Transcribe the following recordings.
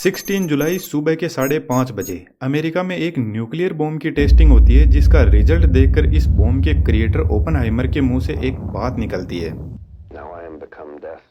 16 जुलाई सुबह के 5:30 बजे अमेरिका में एक न्यूक्लियर बॉम्ब की टेस्टिंग होती है, जिसका रिजल्ट देखकर इस बॉम्ब के क्रिएटर ओपनहाइमर के मुंह से एक बात निकलती है। Now I am become death,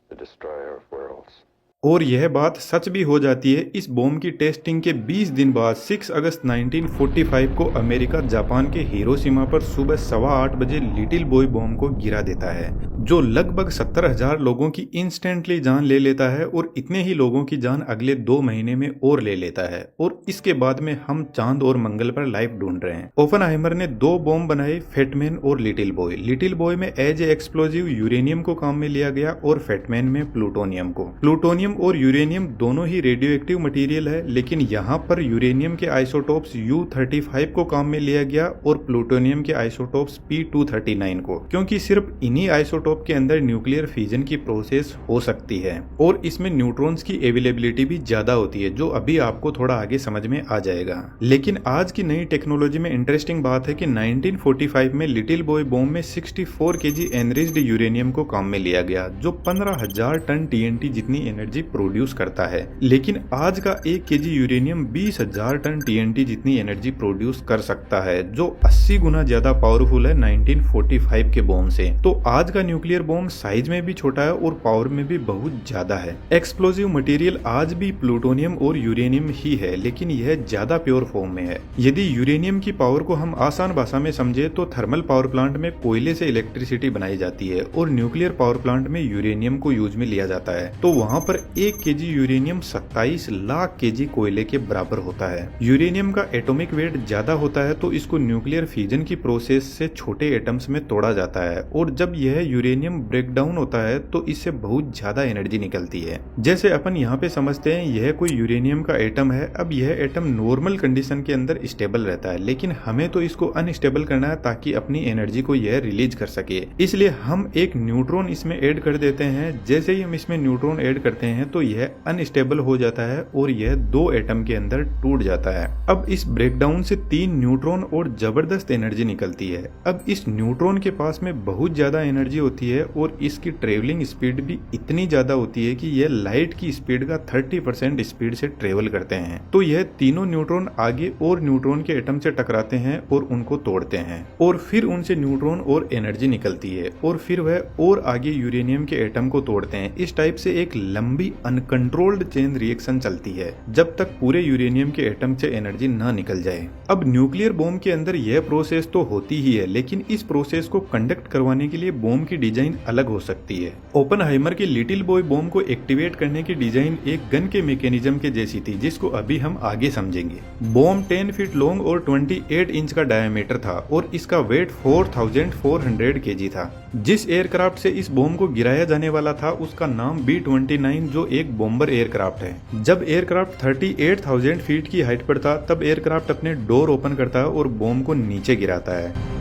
the destroyer of worlds. और यह बात सच भी हो जाती है। इस बॉम्ब की टेस्टिंग के 20 दिन बाद 6 अगस्त 1945 को अमेरिका जापान के हिरोशिमा पर सुबह 8:15 बजे लिटिल बॉय बॉम्ब को गिरा देता है, जो लगभग 70,000 लोगों की इंस्टेंटली जान ले लेता है और इतने ही लोगों की जान अगले 2 महीने में और ले लेता है। और इसके बाद में हम चांद और मंगल पर लाइफ ढूंढ रहे हैं। ओपनहाइमर ने 2 बॉम्ब बनाए, फेटमैन और लिटिल बॉय। लिटिल बॉय में एज ए एक्सप्लोजिव यूरेनियम को काम में लिया गया और फेटमैन में प्लूटोनियम को। प्लूटोनियम और यूरेनियम दोनों ही रेडियो एक्टिव मटेरियल है, लेकिन यहाँ पर यूरेनियम के आइसोटोप्स U-35 को काम में लिया गया और प्लूटोनियम के आइसोटोप्स P-239 को, क्योंकि सिर्फ इन्हीं आइसोटोप के अंदर न्यूक्लियर फ्यूजन की प्रोसेस हो सकती है और इसमें न्यूट्रॉन्स की अवेलेबिलिटी भी ज्यादा होती है, जो अभी आपको थोड़ा आगे समझ में आ जाएगा। लेकिन आज की नई टेक्नोलॉजी में इंटरेस्टिंग बात है कि 1945 में लिटिल बॉय बॉम्ब में 64 kg एनरिच्ड यूरेनियम को काम में लिया गया, जो 15,000 टन TNT जितनी एनर्जी प्रोड्यूस करता है। लेकिन आज का 1 kg यूरेनियम 20,000 टन TNT जितनी एनर्जी प्रोड्यूस कर सकता है, जो 80 गुना ज्यादा पावरफुल है 1945 के बॉम्ब से। तो आज का न्यूक्लियर बॉम्ब साइज में भी छोटा है और पावर में भी बहुत ज्यादा है। एक्सप्लोजिव मटेरियल आज भी प्लूटोनियम और यूरेनियम ही है, लेकिन यह ज्यादा प्योर फॉर्म में है। यदि यूरेनियम की पावर को हम आसान भाषा में समझे तो थर्मल पावर प्लांट में कोयले से इलेक्ट्रिसिटी बनाई जाती है और न्यूक्लियर पावर प्लांट में यूरेनियम को यूज में लिया जाता है। तो वहाँ पर 1 kg यूरेनियम 27 लाख kg कोयले के बराबर होता है। यूरेनियम का एटॉमिक वेट ज्यादा होता है, तो इसको न्यूक्लियर फ्यूजन की प्रोसेस से छोटे एटम्स में तोड़ा जाता है और जब यह यूरेनियम ब्रेक डाउन होता है तो इससे बहुत ज्यादा एनर्जी निकलती है। जैसे अपन यहाँ पे समझते हैं यह कोई यूरेनियम का एटम है। अब यह एटम नॉर्मल कंडीशन के अंदर स्टेबल रहता है, लेकिन हमें तो इसको अनस्टेबल करना है ताकि अपनी एनर्जी को यह रिलीज कर सके। इसलिए हम एक न्यूट्रॉन इसमें ऐड कर देते हैं। जैसे ही हम इसमें न्यूट्रॉन ऐड करते हैं तो यह अनस्टेबल हो जाता है और यह 2 एटम के अंदर टूट जाता है। अब इस ब्रेकडाउन से 3 न्यूट्रॉन और जबरदस्त एनर्जी निकलती है। अब इस न्यूट्रॉन के पास में बहुत ज्यादा एनर्जी होती है और इसकी ट्रेवलिंग स्पीड भी इतनी ज्यादा होती है कि यह लाइट की स्पीड का 30% स्पीड से ट्रेवल करते हैं। तो यह तीनों न्यूट्रॉन आगे और न्यूट्रॉन के एटम से टकराते हैं और उनको तोड़ते हैं और फिर उनसे न्यूट्रॉन और एनर्जी निकलती है और फिर वह और आगे यूरेनियम के एटम को तोड़ते हैं। इस टाइप से एक लंबी अनकंट्रोल्ड चेन रिएक्शन चलती है जब तक पूरे यूरेनियम के एटम से एनर्जी ना निकल जाए। अब न्यूक्लियर बॉम्ब के अंदर यह प्रोसेस तो होती ही है, लेकिन इस प्रोसेस को कंडक्ट करवाने के लिए बॉम्ब की डिजाइन अलग हो सकती है। ओपनहाइमर के लिटिल बॉय बॉम्ब को एक्टिवेट करने की डिजाइन एक गन के मैकेनिज्म के जैसी थी, जिसको अभी हम आगे समझेंगे। बॉम्ब 10 फीट लॉन्ग और 28 इंच का डायमीटर था और इसका वेट 4400 kg था। जिस एयरक्राफ्ट से इस बॉम्ब को गिराया जाने वाला था उसका नाम B-29, जो एक बॉम्बर एयरक्राफ्ट है। जब एयरक्राफ्ट 38,000 फीट की हाइट पर था तब एयरक्राफ्ट अपने डोर ओपन करता है और बॉम्ब को नीचे गिराता है।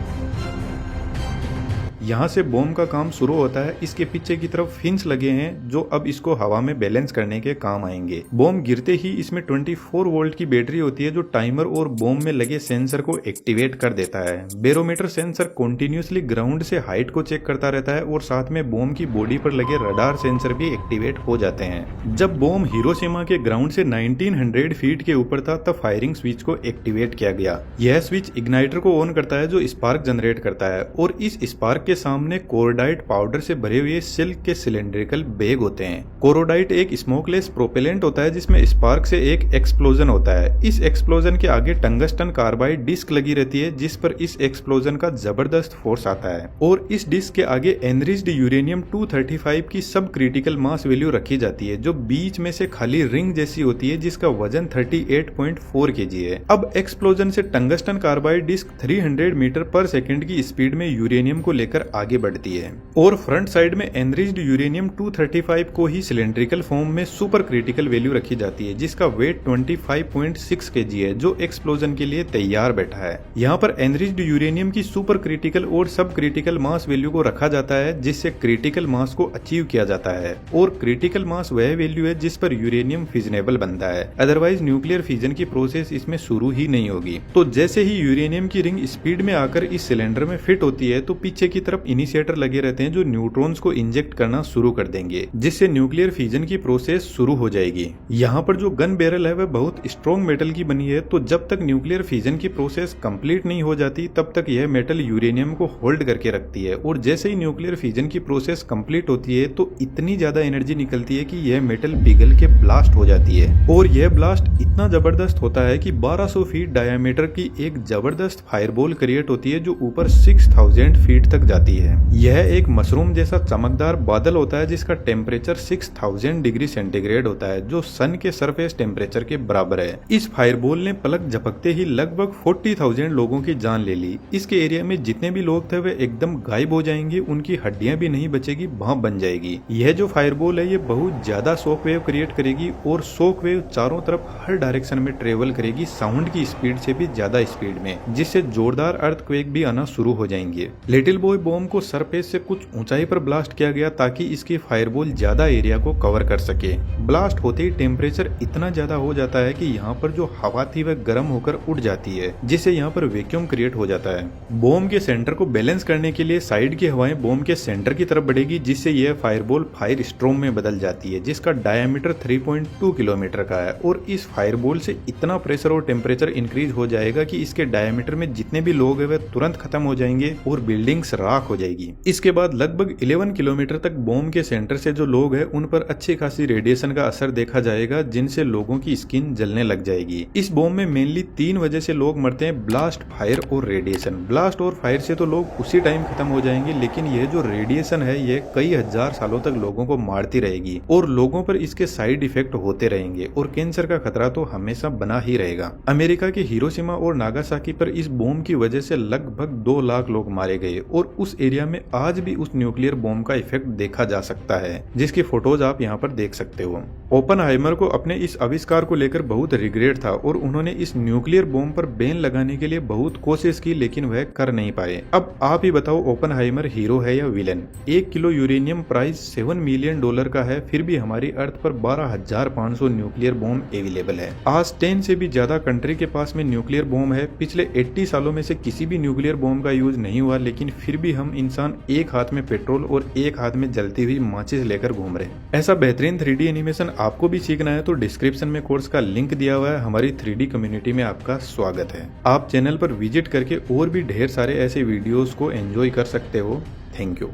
यहाँ से बॉम्ब का काम शुरू होता है। इसके पीछे की तरफ फिन्स लगे हैं जो अब इसको हवा में बैलेंस करने के काम आएंगे। बॉम्ब गिरते ही इसमें 24 वोल्ट की बैटरी होती है जो टाइमर और बॉम्ब में लगे सेंसर को एक्टिवेट कर देता है। बैरोमीटर सेंसर कंटिन्यूअसली ग्राउंड से हाइट को चेक करता रहता है और साथ में बॉम्ब की बॉडी पर लगे रडार सेंसर भी एक्टिवेट हो जाते हैं। जब बॉम्ब हिरोशिमा के ग्राउंड से 1900 फीट के ऊपर था तब फायरिंग स्विच को एक्टिवेट किया गया। यह स्विच इग्नाइटर को ऑन करता है जो स्पार्क जनरेट करता है और इस स्पार्क के सामने कोरोडाइट पाउडर से भरे हुए सिल्क के सिलेंड्रिकल बैग होते हैं। कोरोडाइट एक स्मोकलेस प्रोपेलेंट होता है जिसमें स्पार्क से एक एक्सप्लोजन होता है। इस एक्सप्लोजन के आगे टंगस्टन कार्बाइड डिस्क लगी रहती है जिस पर इस एक्सप्लोजन का जबरदस्त फोर्स आता है और इस डिस्क के आगे एनरिच्ड यूरेनियम 235 की सब क्रिटिकल मास वैल्यू रखी जाती है, जो बीच में से खाली रिंग जैसी होती है जिसका वजन 38.4 kg है। अब एक्सप्लोजन से टंगस्टन कार्बाइड डिस्क 300 मीटर पर सेकेंड की स्पीड में यूरेनियम को लेकर आगे बढ़ती है और फ्रंट साइड में एनरिच्ड यूरेनियम 235 को ही सिलेंड्रिकल फॉर्म में सुपर क्रिटिकल वैल्यू रखी जाती है जिसका वेट 25.6 kg है, जो एक्सप्लोजन के लिए तैयार बैठा है। यहाँ पर एनरिच्ड यूरेनियम की सुपर क्रिटिकल और सब क्रिटिकल मास वैल्यू को रखा जाता है जिससे क्रिटिकल मास को अचीव किया जाता है और क्रिटिकल मास वह वैल्यू है जिस पर यूरेनियम फिजनेबल बनता है, अदरवाइज न्यूक्लियर फिजन की प्रोसेस इसमें शुरू ही नहीं होगी। तो जैसे ही यूरेनियम की रिंग स्पीड में आकर इस सिलेंडर में फिट होती है तो पीछे की तरफ तरफ इनिशिएटर लगे रहते हैं जो न्यूट्रॉन्स को इंजेक्ट करना शुरू कर देंगे, जिससे न्यूक्लियर फिजन की प्रोसेस शुरू हो जाएगी। यहाँ पर जो गन बैरल है वह बहुत स्ट्रॉन्ग मेटल की बनी है, तो जब तक न्यूक्लियर फिजन की प्रोसेस कंप्लीट नहीं हो जाती तब तक यह मेटल यूरेनियम को होल्ड करके रखती है, और जैसे ही न्यूक्लियर फिजन की प्रोसेस कंप्लीट होती है तो इतनी ज्यादा एनर्जी निकलती है कि यह मेटल पिघल के ब्लास्ट हो जाती है, और यह ब्लास्ट इतना जबरदस्त होता है कि 1200 फीट डायमीटर की एक जबरदस्त फायरबॉल क्रिएट होती है जो ऊपर 6000 फीट तक जाती है। यह एक मशरूम जैसा चमकदार बादल होता है जिसका टेम्परेचर 6000 डिग्री सेंटीग्रेड होता है, जो सन के सरफेस टेम्परेचर के बराबर है। इस फायरबॉल ने पलक झपकते ही लगभग 40,000 लोगों की जान ले ली। इसके एरिया में जितने भी लोग थे वे एकदम गायब हो जाएंगे, उनकी हड्डियां भी नहीं बचेगी, भाप बन जाएगी। यह जो फायरबॉल है ये बहुत ज्यादा शॉक वेव क्रिएट करेगी, और शॉक वेव चारों तरफ हर डायरेक्शन में ट्रेवल करेगी साउंड की स्पीड से भी ज्यादा स्पीड में, जिससे जोरदार अर्थक्वेक भी आना शुरू हो जाएंगे। लिटिल बॉय बॉम्ब को सरफेस से कुछ ऊंचाई पर ब्लास्ट किया गया ताकि इसकी फायरबॉल ज्यादा एरिया को कवर कर सके। ब्लास्ट होते ही टेम्परेचर इतना ज्यादा हो जाता है कि यहाँ पर जो हवा थी वह गर्म होकर उड़ जाती है, जिससे यहाँ पर वैक्यूम क्रिएट हो जाता है। बॉम्ब के सेंटर को बैलेंस करने के लिए साइड की हवाएं बॉम्ब के सेंटर की तरफ बढ़ेगी, जिससे यह फायरबॉल फायर स्ट्रॉम में बदल जाती है, जिसका डायमीटर 3.2 किलोमीटर का है, और इस फायरबॉल से इतना प्रेशर और टेम्परेचर इंक्रीज हो जाएगा कि इसके डायमीटर में जितने भी लोग हैं वे तुरंत खत्म हो जाएंगे और बिल्डिंग्स राख हो जाएगी। इसके बाद लगभग 11 किलोमीटर तक बॉम्ब के सेंटर से जो लोग हैं उन पर अच्छी खासी रेडिएशन का असर देखा जाएगा, जिनसे लोगों की स्किन जलने लग जाएगी। इस बॉम्ब में मेनली 3 वजह से लोग मरते हैं: ब्लास्ट, फायर और रेडिएशन। ब्लास्ट और फायर से तो लोग उसी टाइम खत्म हो जाएंगे, लेकिन यह जो रेडिएशन है यह कई हजार सालों तक लोगों को मारती रहेगी और लोगों पर इसके साइड इफेक्ट होते रहेंगे, और कैंसर का खतरा तो हमेशा बना ही रहेगा। अमेरिका के हिरोशिमा और नागासाकी पर इस बॉम्ब की वजह से लगभग 2 लाख लोग मारे गए, और उस एरिया में आज भी उस न्यूक्लियर बॉम्ब का इफेक्ट देखा जा सकता है, जिसकी फोटोज आप यहाँ पर देख सकते हो। ओपनहाइमर को अपने इस आविष्कार को लेकर बहुत रिग्रेट था, और उन्होंने इस न्यूक्लियर बॉम्ब पर बैन लगाने के लिए बहुत कोशिश की, लेकिन वह कर नहीं पाए। अब आप ही बताओ, ओपनहाइमर हीरो है या villain? 1 kilo uranium price $7 million का है, फिर भी हमारी अर्थ पर 12,500 न्यूक्लियर बॉम्ब अवेलेबल है। आज 10 से भी ज्यादा कंट्री के पास में न्यूक्लियर बॉम्ब है। पिछले 80 सालों में से किसी भी न्यूक्लियर बॉम्ब का यूज नहीं हुआ, लेकिन फिर भी हम इंसान एक हाथ में पेट्रोल और एक हाथ में जलती हुई माचिस लेकर घूम रहे हैं। ऐसा बेहतरीन 3D एनिमेशन आपको भी सीखना है तो डिस्क्रिप्शन में कोर्स का लिंक दिया हुआ है। हमारी 3D कम्युनिटी में आपका स्वागत है। आप चैनल पर विजिट करके और भी ढेर सारे ऐसे वीडियोस को एंजॉय कर सकते हो। Thank you.